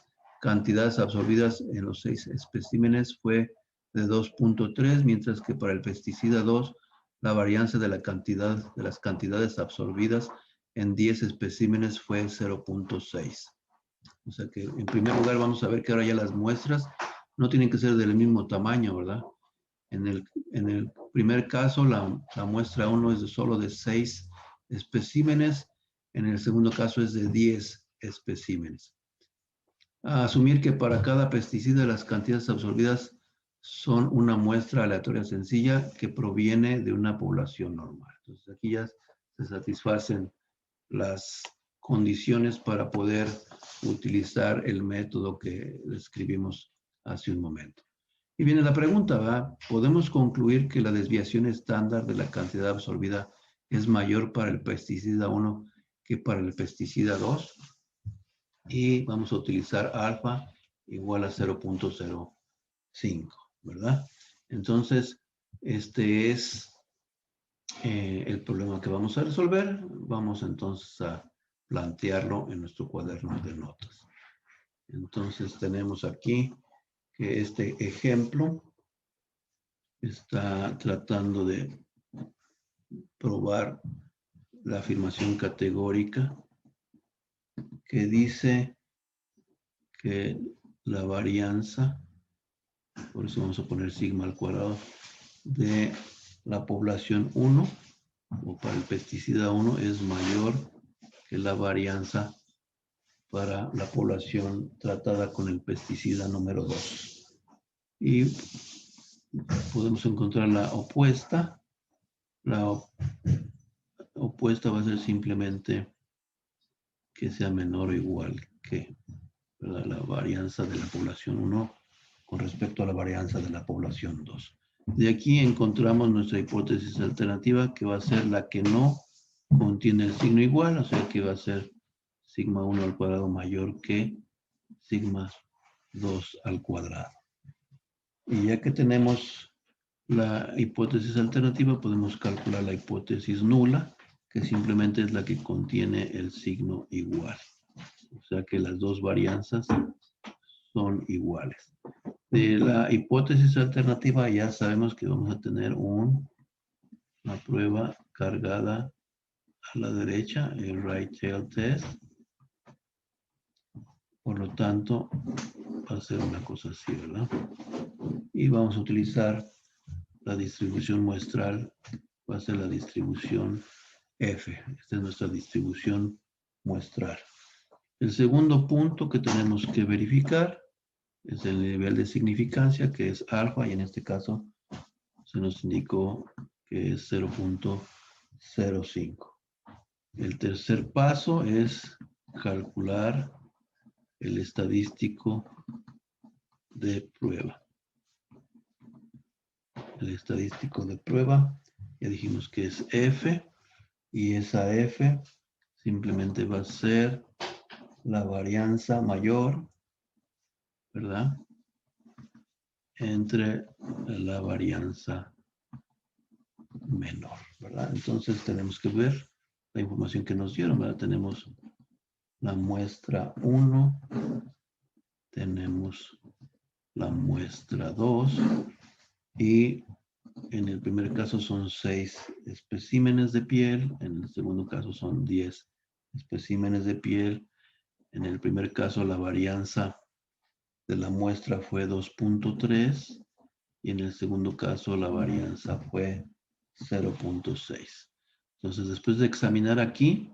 Speaker 1: cantidades absorbidas en los 6 especímenes fue de 2.3, mientras que para el pesticida 2, la varianza de las cantidades absorbidas en 10 especímenes fue 0.6. O sea que en primer lugar vamos a ver que ahora ya las muestras no tienen que ser del mismo tamaño, ¿verdad? En el primer caso, la muestra 1 es solo de 6 especímenes. En el segundo caso es de 10 especímenes. A asumir que para cada pesticida las cantidades absorbidas son una muestra aleatoria sencilla que proviene de una población normal. Entonces aquí ya se satisfacen las condiciones para poder utilizar el método que describimos hace un momento. Y viene la pregunta, ¿va? ¿Podemos concluir que la desviación estándar de la cantidad absorbida es mayor para el pesticida 1 que para el pesticida 2? Y vamos a utilizar alfa igual a 0.05, ¿verdad? Entonces, este es el problema que vamos a resolver. Vamos entonces a plantearlo en nuestro cuaderno de notas. Entonces tenemos aquí que este ejemplo está tratando de probar la afirmación categórica que dice que la varianza, por eso vamos a poner sigma al cuadrado, de la población 1 o para el pesticida 1 es mayor que la varianza para la población tratada con el pesticida número 2. Y podemos encontrar la opuesta. La opuesta va a ser simplemente que sea menor o igual que, ¿verdad?, la varianza de la población 1 con respecto a la varianza de la población 2. De aquí encontramos nuestra hipótesis alternativa, que va a ser la que no contiene el signo igual, o sea que va a ser sigma 1 al cuadrado mayor que sigma 2 al cuadrado. Y ya que tenemos la hipótesis alternativa, podemos calcular la hipótesis nula, que simplemente es la que contiene el signo igual. O sea que las dos varianzas son iguales. De la hipótesis alternativa ya sabemos que vamos a tener una prueba cargada a la derecha, el right tail test. Por lo tanto, va a ser una cosa así, ¿verdad? Y vamos a utilizar la distribución muestral, va a ser la distribución F. Esta es nuestra distribución muestral. El segundo punto que tenemos que verificar es el nivel de significancia, que es alfa, y en este caso se nos indicó que es 0.05. El tercer paso es calcular el estadístico de prueba. El estadístico de prueba, ya dijimos que es F, y esa F simplemente va a ser la varianza mayor, ¿verdad?, entre la varianza menor, ¿verdad? Entonces tenemos que ver la información que nos dieron, ¿verdad? Tenemos la muestra 1, tenemos la muestra 2, y en el primer caso son 6 especímenes de piel, en el segundo caso son 10 especímenes de piel. En el primer caso la varianza de la muestra fue 2.3 y en el segundo caso la varianza fue 0.6. Entonces, después de examinar aquí,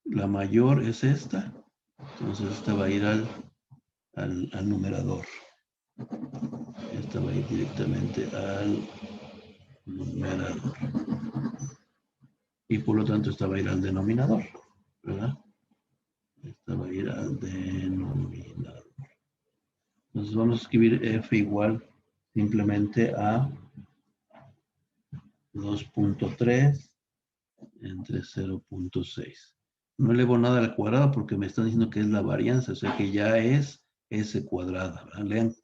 Speaker 1: la mayor es esta. Entonces, esta va a ir al numerador. Esta va a ir directamente al numerador. Y por lo tanto, esta va a ir al denominador, ¿verdad? Esta va a ir al denominador. Entonces, vamos a escribir F igual simplemente a 2.3 entre 0.6. No elevo nada al cuadrado porque me están diciendo que es la varianza, o sea que ya es S cuadrada, ¿verdad? Lean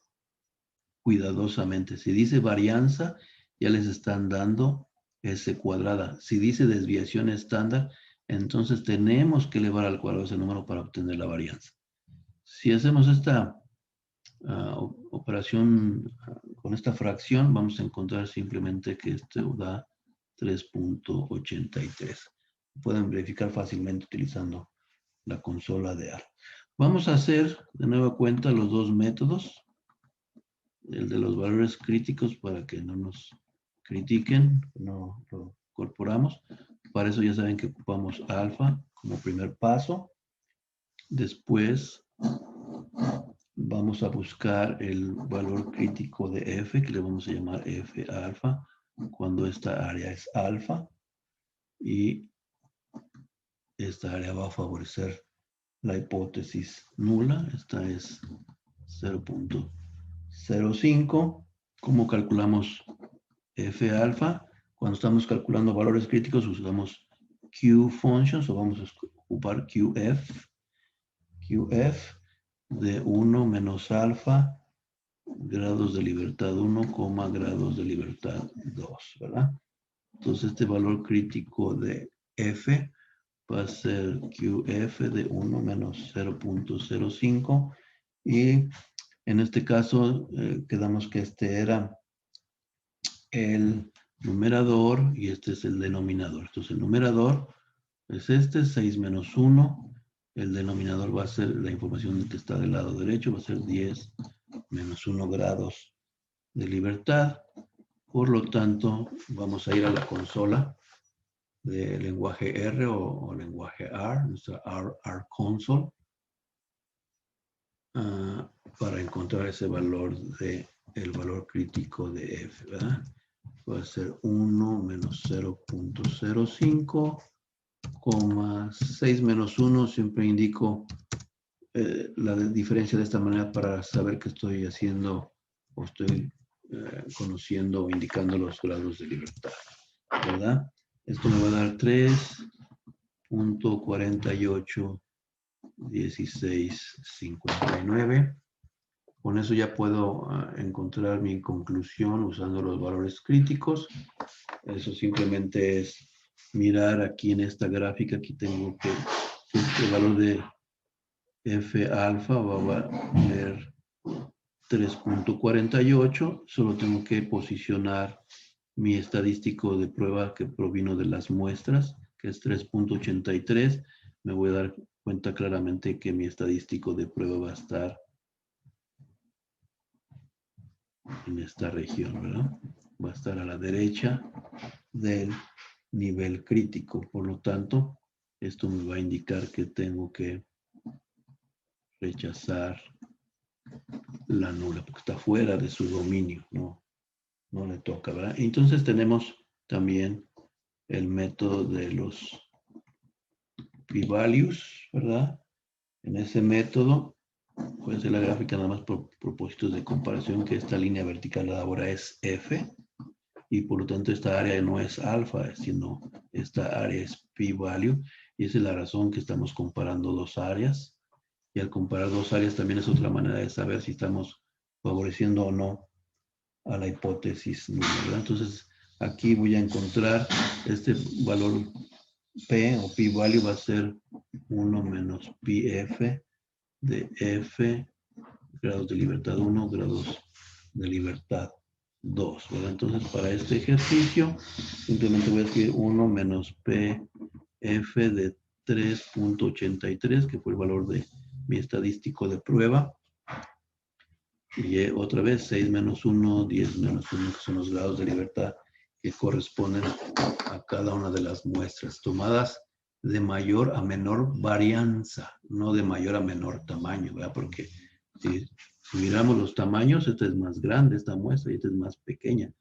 Speaker 1: cuidadosamente. Si dice varianza, ya les están dando S cuadrada. Si dice desviación estándar, entonces tenemos que elevar al cuadrado ese número para obtener la varianza. Si hacemos esta operación con esta fracción, vamos a encontrar simplemente que esto da 3.83. Pueden verificar fácilmente utilizando la consola de R. Vamos a hacer de nueva cuenta los dos métodos. El de los valores críticos para que no nos critiquen, no lo incorporamos. Para eso ya saben que ocupamos alfa como primer paso. Después vamos a buscar el valor crítico de F, que le vamos a llamar F alfa, cuando esta área es alfa. Y esta área va a favorecer la hipótesis nula. Esta es 0.05. ¿Cómo calculamos F alfa? Cuando estamos calculando valores críticos usamos Q functions o vamos a ocupar QF. QF de 1 menos alfa grados de libertad 1, grados de libertad 2, ¿verdad? Entonces este valor crítico de F va a ser QF de 1 menos 0.05 y en este caso quedamos que este era el numerador y este es el denominador. Entonces el numerador es este, 6 menos 1. El denominador va a ser la información que está del lado derecho, va a ser 10 menos 1 grados de libertad. Por lo tanto, vamos a ir a la consola de lenguaje R o lenguaje R, nuestra R console, para encontrar ese valor el valor crítico de F, ¿verdad? Va a ser 1 menos 0.05, 6 menos 1, siempre indico la diferencia de esta manera para saber que estoy haciendo o estoy conociendo o indicando los grados de libertad, ¿verdad? Esto me va a dar 3.481659. Con eso ya puedo encontrar mi conclusión usando los valores críticos. Eso simplemente es mirar aquí en esta gráfica. Aquí tengo que el valor de F alfa va a valer 3.48. Solo tengo que posicionar mi estadístico de prueba que provino de las muestras, que es 3.83. Me voy a dar cuenta claramente que mi estadístico de prueba va a estar en esta región, ¿verdad? Va a estar a la derecha del nivel crítico. Por lo tanto, esto me va a indicar que tengo que rechazar la nula, porque está fuera de su dominio, no le toca, ¿verdad? Entonces tenemos también el método de los p-values, ¿verdad? En ese método, puede ser la gráfica nada más por propósitos de comparación, que esta línea vertical ahora es F, y por lo tanto esta área no es alfa, sino esta área es p-value, y esa es la razón que estamos comparando dos áreas. Y al comparar dos áreas también es otra manera de saber si estamos favoreciendo o no a la hipótesis nula, ¿verdad? Entonces, aquí voy a encontrar este valor P o p-value va a ser 1 menos pf de f grados de libertad 1, grados de libertad 2, ¿verdad? Entonces, para este ejercicio, simplemente voy a escribir 1 menos pf de 3.83, que fue el valor de mi estadístico de prueba. Y otra vez, 6 menos 1, 10 menos 1, que son los grados de libertad que corresponden a cada una de las muestras tomadas de mayor a menor varianza, no de mayor a menor tamaño, ¿verdad? Porque si miramos los tamaños, esta es más grande, esta muestra, y esta es más pequeña.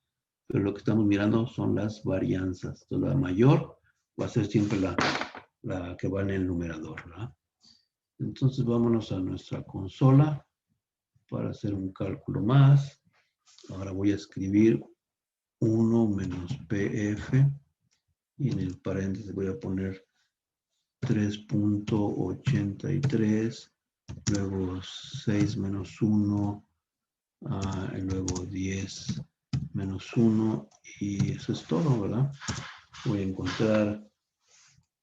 Speaker 1: Pero lo que estamos mirando son las varianzas. Entonces, la mayor va a ser siempre la que va en el numerador, ¿verdad? Entonces, vámonos a nuestra consola para hacer un cálculo más. Ahora voy a escribir 1 menos pf y en el paréntesis voy a poner 3.83, luego 6 menos 1, y luego 10 menos 1 y eso es todo, ¿verdad? Voy a encontrar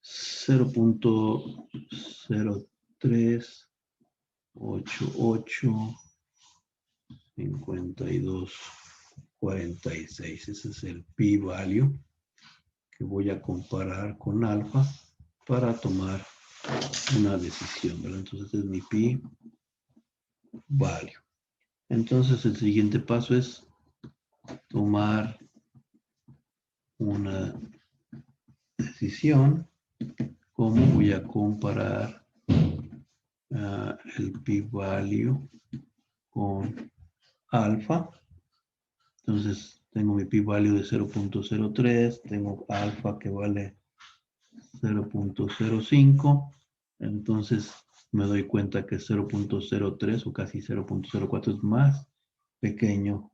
Speaker 1: 0.0388 52.46. Ese es el p-value que voy a comparar con alfa para tomar una decisión, ¿verdad? Entonces, este es mi p-value. Entonces, el siguiente paso es tomar una decisión. ¿Cómo voy a comparar el p-value con alfa? Entonces, tengo mi p-value de 0.03, tengo alfa que vale 0.05, entonces me doy cuenta que 0.03 o casi 0.04 es más pequeño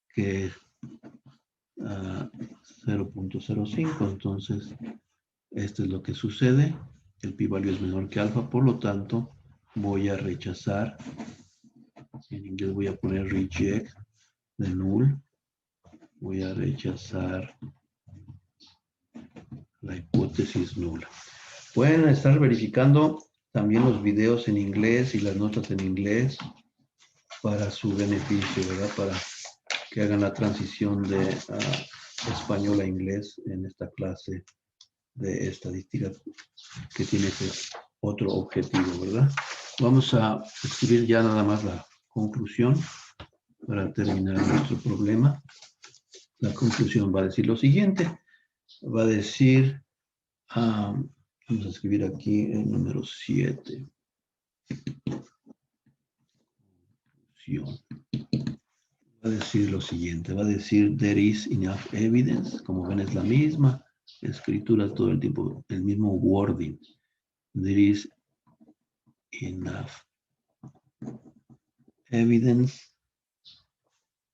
Speaker 1: que 0.05, entonces esto es lo que sucede, el p-value es menor que alfa, por lo tanto voy a rechazar, en inglés voy a poner reject de null, voy a rechazar la hipótesis nula. Pueden estar verificando también los videos en inglés y las notas en inglés para su beneficio, ¿verdad? Para que hagan la transición de español a inglés en esta clase de estadística que tiene ese otro objetivo, ¿verdad? Vamos a escribir ya nada más la conclusión para terminar nuestro problema. La conclusión va a decir lo siguiente. Va a decir, vamos a escribir aquí el número 7. Va a decir lo siguiente, va a decir, there is enough evidence. Como ven, es la misma escritura todo el tiempo, el mismo wording. There is enough evidence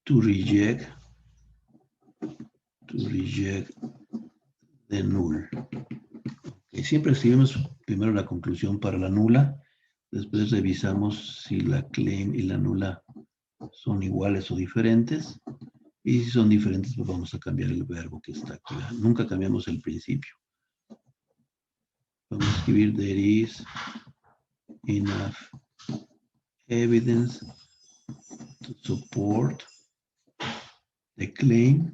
Speaker 1: to reject the null. Y siempre escribimos primero la conclusión para la nula, después revisamos si la claim y la nula son iguales o diferentes, y si son diferentes, pues vamos a cambiar el verbo que está aquí. Nunca cambiamos el principio. Vamos a escribir there is enough evidence to support the claim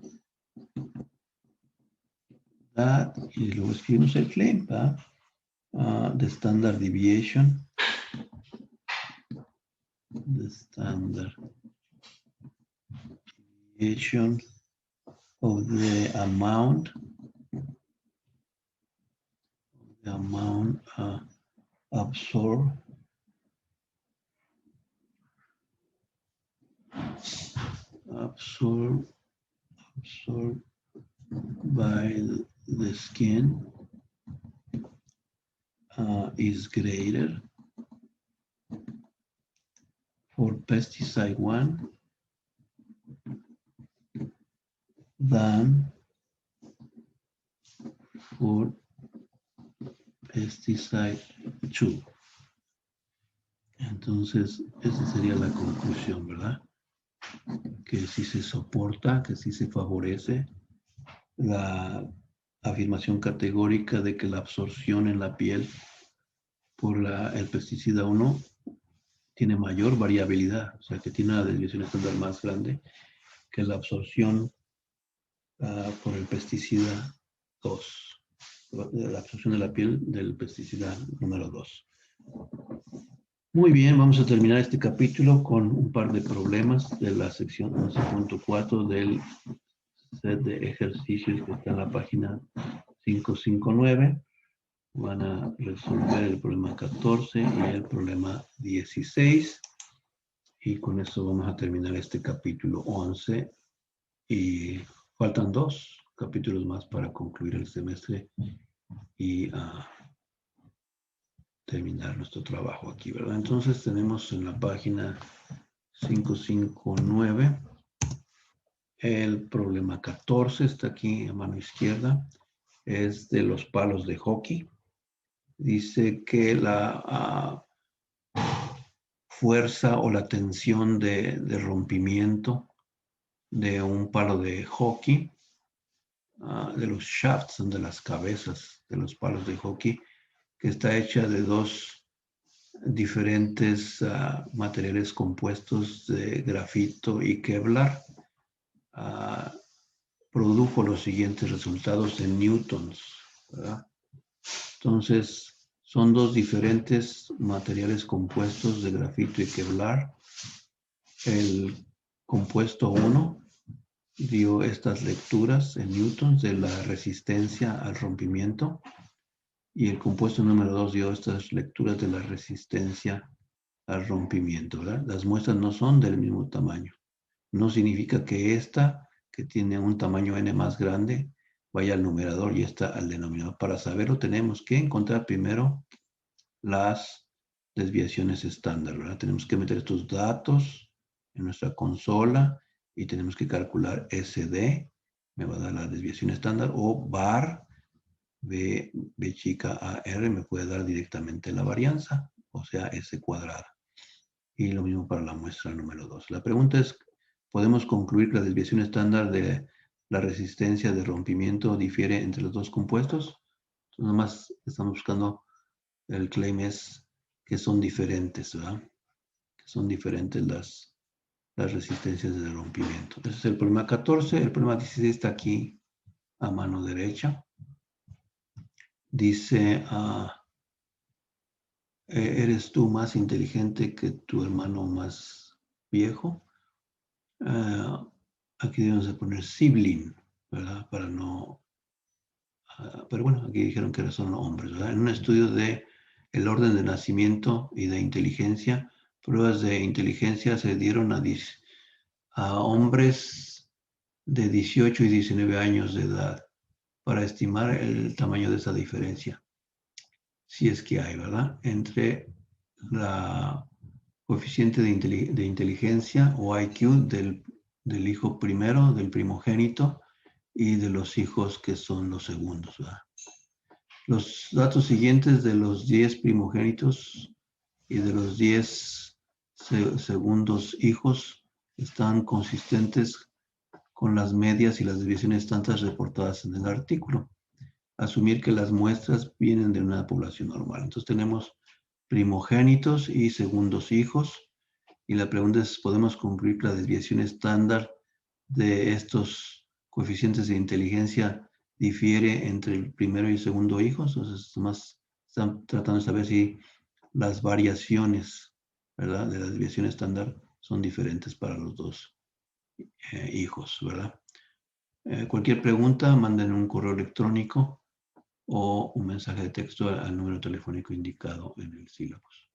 Speaker 1: that, y luego escribimos el claim, ¿verdad? The standard deviation, the standard deviation of the amount absorbed by the skin is greater for pesticide 1 than for pesticide 2. Entonces, esa sería la conclusión, ¿verdad? Que sí se soporta, que sí se favorece la afirmación categórica de que la absorción en la piel por el pesticida 1 tiene mayor variabilidad, o sea que tiene una desviación estándar más grande que la absorción por el pesticida 2, la absorción de la piel del pesticida número 2. Muy bien, vamos a terminar este capítulo con un par de problemas de la sección 11.4 del set de ejercicios que está en la página 559. Van a resolver el problema 14 y el problema 16. Y con esto vamos a terminar este capítulo 11. Y faltan 2 capítulos más para concluir el semestre y terminar nuestro trabajo aquí, ¿verdad? Entonces tenemos en la página 559 el problema 14, está aquí a mano izquierda, es de los palos de hockey. Dice que la fuerza o la tensión de rompimiento de un palo de hockey, de los shafts, de las cabezas de los palos de hockey, que está hecha de 2 diferentes materiales compuestos de grafito y Kevlar, produjo los siguientes resultados en newtons, ¿verdad? Entonces, son dos diferentes materiales compuestos de grafito y Kevlar. El compuesto 1 dio estas lecturas en newtons de la resistencia al rompimiento y el compuesto número 2 dio estas lecturas de la resistencia al rompimiento, ¿verdad? Las muestras no son del mismo tamaño. No significa que esta, que tiene un tamaño n más grande, vaya al numerador y esta al denominador. Para saberlo tenemos que encontrar primero las desviaciones estándar, ¿verdad? Tenemos que meter estos datos en nuestra consola y tenemos que calcular SD, me va a dar la desviación estándar, o var, B chica a R, me puede dar directamente la varianza, o sea, S cuadrada. Y lo mismo para la muestra número 2. La pregunta es, ¿podemos concluir que la desviación estándar de la resistencia de rompimiento difiere entre los dos compuestos? Entonces, nada más estamos buscando, el claim es que son diferentes, ¿verdad? Que son diferentes las resistencias de rompimiento. Ese es el problema 14. El problema 16 está aquí a mano derecha. Dice, ¿eres tú más inteligente que tu hermano más viejo? Aquí debemos de poner sibling, ¿verdad? Para no... pero bueno, aquí dijeron que son hombres, ¿verdad? En un estudio de el orden de nacimiento y de inteligencia, pruebas de inteligencia se dieron a hombres de 18 y 19 años de edad para estimar el tamaño de esa diferencia, si es que hay, ¿verdad? Entre la coeficiente de inteligencia o IQ del hijo primero, del primogénito, y de los hijos que son los segundos, ¿verdad? Los datos siguientes de los 10 primogénitos y de los 10 segundos hijos están consistentes con las medias y las desviaciones tantas reportadas en el artículo. Asumir que las muestras vienen de una población normal. Entonces tenemos primogénitos y segundos hijos. Y la pregunta es, ¿podemos concluir que la desviación estándar de estos coeficientes de inteligencia difiere entre el primero y el segundo hijo? Entonces, más están tratando de saber si las variaciones, ¿verdad?, de la desviación estándar son diferentes para los dos hijos, ¿verdad? Cualquier pregunta, manden un correo electrónico o un mensaje de texto al número telefónico indicado en el sílabus.